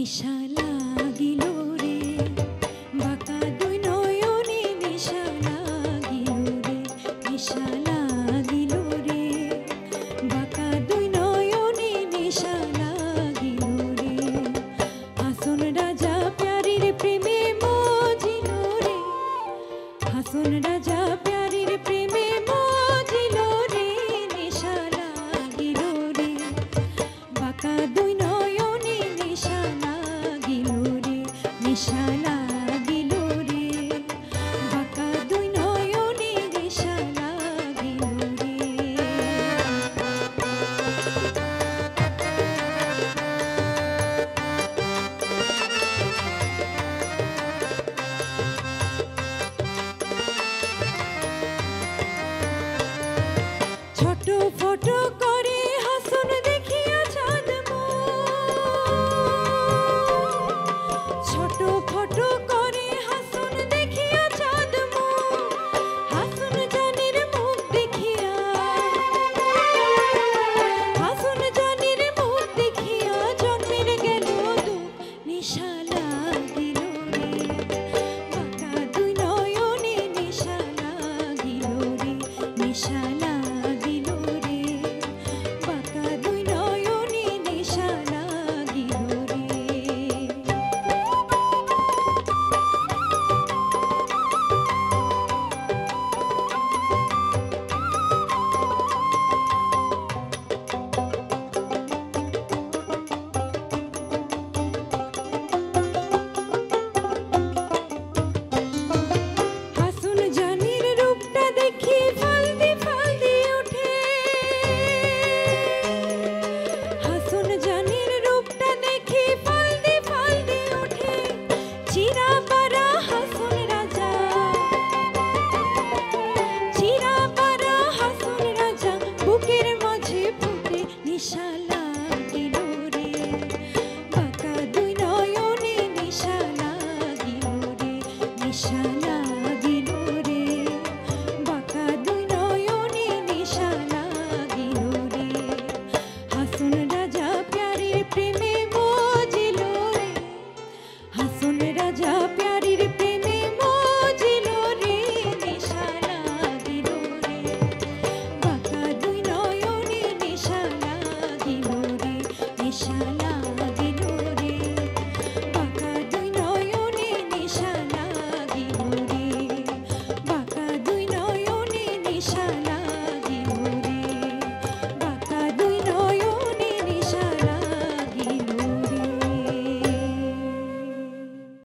নিশা লাগিল রে, বাঁকা দুই নয়নে নিশা লাগিল রে, নিশা লাগিল রে, বাঁকা দুই নয়নে নিশা লাগিল রে। হাসন রাজা প্যারীর প্রেমে মজিল রে, হাসন রাজা প্যারীর প্রেমে মজিল রে, নিশা লাগিল রে, বাঁকা দুই নয়নে নিশা লাগিল রে, নিশা লাগিল রে, বাঁকা দুই নয়নে নিশা লাগিল রে। ছোট ফটো করে হাসন দেখিয়া চাঁদ ছোট ফটো করে হাসন দেখিয়া চাঁদ হাসন জানির মুখ দেখিয়া, হাসন জানির মুখ দেখিয়া জন্মের গেল দুঃখ, নিশা লাগিল রে, বাঁকা দুই নয়নে নিশা লাগিল রে, নিশা লাগিল রে, বাঁকা দুই নয়নে নিশা লাগিল রে। হাসন জানির রূপটা দেখি ফালদি ফালদি ওঠে, হাসন জানির রূপটা দেখি ফালদি ফালদি ওঠে, চিরা পারা হাসন রাজা, চিরা পারা হাসন রাজা বুকের মাঝে ফুটে, নিশা লাগিল রে, বাঁকা দুই নয়নে নিশা লাগিল রে, নিশা লাগিল রে, বাঁকা দুই নয়নে নিশা লাগিল রে। হাসন রাজা প্যারীর প্রেমে মজিল রে, হাসন রাজা প্যারীর প্রেমে মজিল রে, নিশা লাগিল রে, বাঁকা দুই নয়নে নিশা লাগিল রে, নিশা লাগিল রে, বাঁকা দুই নয়নে নিশা লাগিল রে, বাঁকা দুই নয়নে নিশা